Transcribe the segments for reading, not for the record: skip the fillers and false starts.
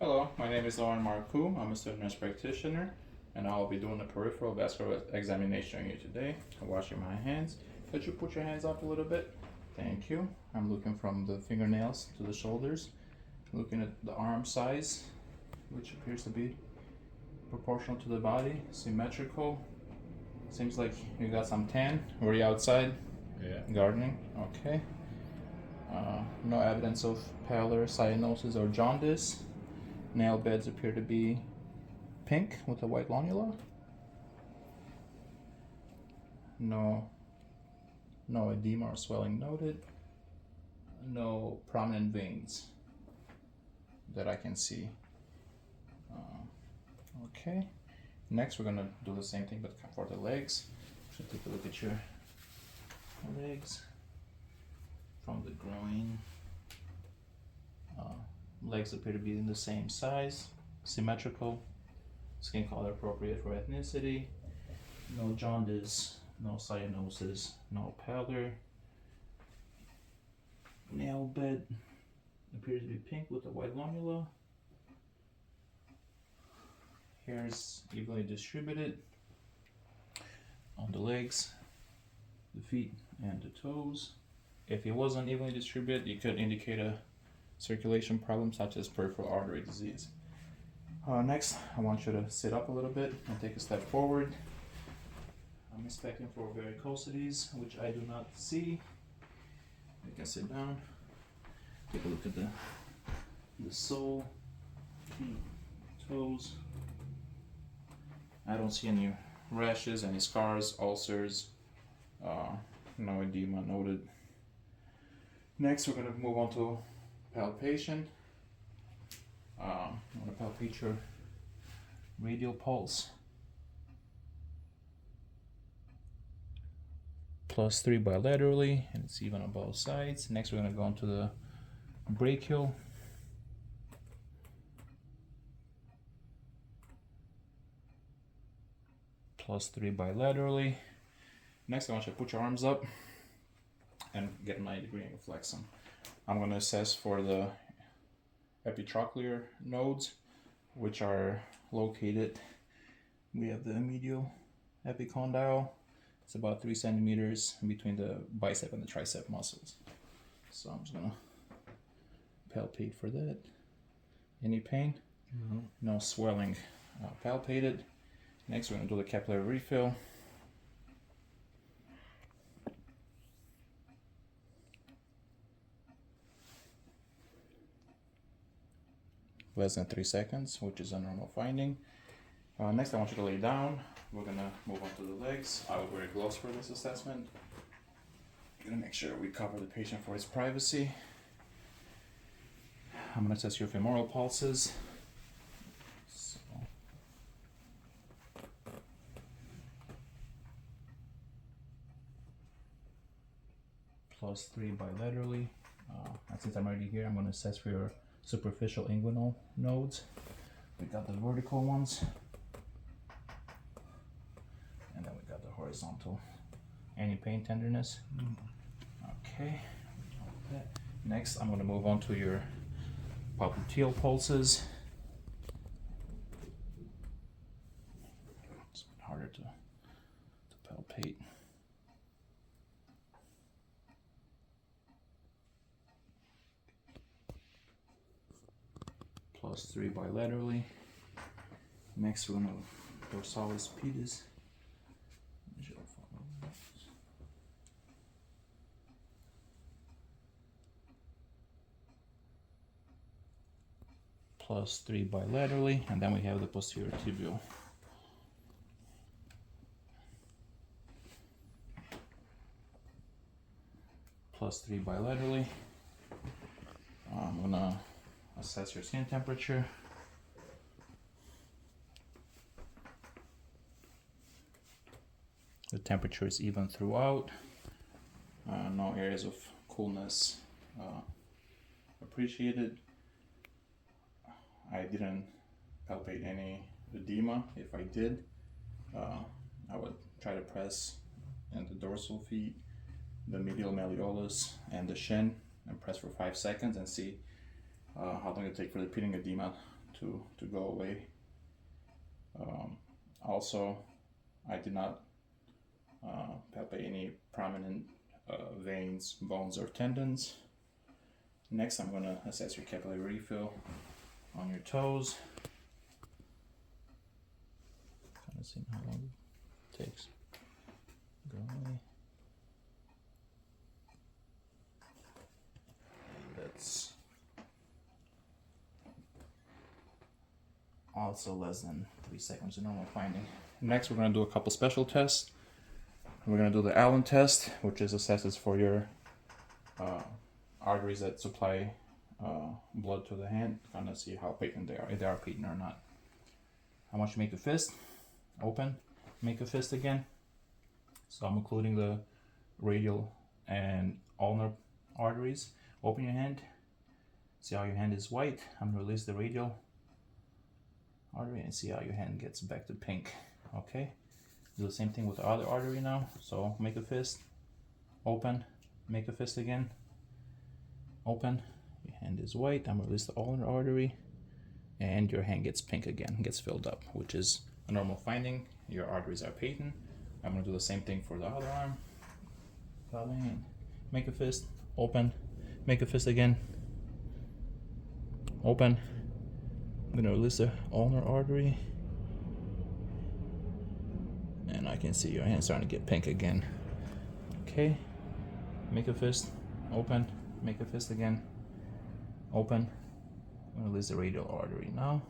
Hello, my name is Lauren Marcoux. I'm a student nurse practitioner, and I'll be doing a peripheral vascular examination on you today. I'm washing my hands. Could you put your hands up a little bit? Thank you. I'm looking from the fingernails to the shoulders, looking at the arm size, which appears to be proportional to the body, symmetrical. Seems like you got some tan. Were you outside? Yeah. Gardening? Okay. No evidence of pallor, cyanosis, or jaundice. Nail beds appear to be pink with a white lonula. No edema or swelling noted. No prominent veins that I can see. Okay. Next, we're gonna do the same thing, but for the legs. So take a look at your legs from the groin. Legs appear to be in the same size, symmetrical, skin color appropriate for ethnicity, no jaundice, no cyanosis, no pallor. Nail bed appears to be pink with a white lonula. Hair is evenly distributed on the legs, the feet, and the toes. If it wasn't evenly distributed, it could indicate a circulation problem such as peripheral artery disease. Next, I want you to sit up a little bit and take a step forward. I'm inspecting for varicosities, which I do not see. You can sit down. Take a look at the sole, feet, toes. I don't see any rashes, any scars, ulcers, no edema noted. Next, we're going to move on to palpation. I'm going to palpate your radial pulse. +3 bilaterally, and it's even on both sides. Next, we're going to go into the brachial. +3 bilaterally. Next, I want you to put your arms up and get a 90-degree angle flex them. I'm going to assess for the epitrochlear nodes, which are located. We have the medial epicondyle. It's about 3 centimeters between the bicep and the tricep muscles. So I'm just going to palpate for that. Any pain? No swelling. Palpated. Next, we're going to do the capillary refill. Less than 3 seconds, which is a normal finding. Next, I want you to lay down. We're going to move on to the legs. I will wear gloves for this assessment. I'm going to make sure we cover the patient for his privacy. I'm going to test your femoral pulses. So, +3 bilaterally. And since I'm already here, I'm going to assess for your superficial inguinal nodes. We got the vertical ones, and then we got the horizontal. Any pain, tenderness? Okay. Next, I'm going to move on to your popliteal pulses. It's harder to palpate. +3 bilaterally. Next, we're going to dorsalis pedis. +3 bilaterally, and then we have the posterior tibial. +3 bilaterally. I'm gonna assess your skin temperature. The temperature is even throughout. No areas of coolness appreciated. I didn't palpate any edema. If I did, I would try to press in the dorsal feet, the medial malleolus, and the shin, and press for 5 seconds and see how long it takes for the pitting edema to go away. Also, I did not palpate any prominent veins, bones, or tendons. Next, I'm going to assess your capillary refill on your toes. Kind of seeing how long it takes. Go away. That's also less than 3 seconds, a normal finding. Next, we're going to do a couple special tests. We're going to do the Allen test, which is assesses for your arteries that supply blood to the hand. Kind of see how patent they are, if they are patent or not. I want you to make a fist, open, make a fist again. So I'm including the radial and ulnar arteries. Open your hand, see how your hand is white. I'm going to release the radial artery and see how your hand gets back to pink. Okay, do the same thing with the other artery now. So make a fist, open, make a fist again, open, your hand is white. I'm going to release the ulnar artery and your hand gets pink again, gets filled up, which is a normal finding. Your arteries are patent. I'm going to do the same thing for the other arm. Make a fist, open, make a fist again, open. I'm going to release the ulnar artery and I can see your hand starting to get pink again. Okay, make a fist, open, make a fist again, open. I'm going to release the radial artery now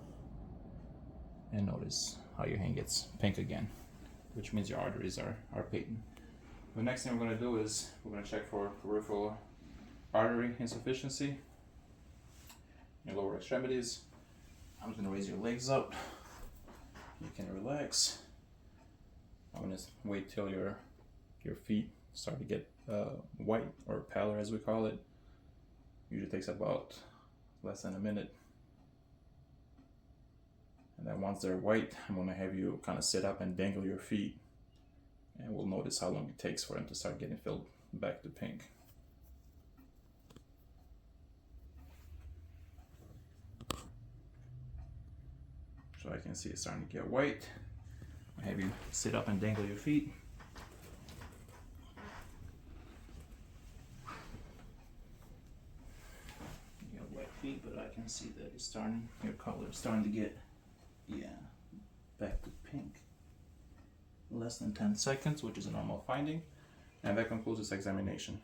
and notice how your hand gets pink again, which means your arteries are patent. The next thing we're going to do is we're going to check for peripheral artery insufficiency in your lower extremities. I'm just going to raise your legs up. You can relax. I'm going to wait till your feet start to get white or pallor, as we call it. Usually takes about less than a minute. And then once they're white, I'm going to have you kind of sit up and dangle your feet. And we'll notice how long it takes for them to start getting filled back to pink. So I can see it's starting to get white. I have you sit up and dangle your feet. You have wet feet, but I can see that it's starting, your color is starting to get, back to pink. Less than 10 seconds, which is a normal finding. And that concludes this examination.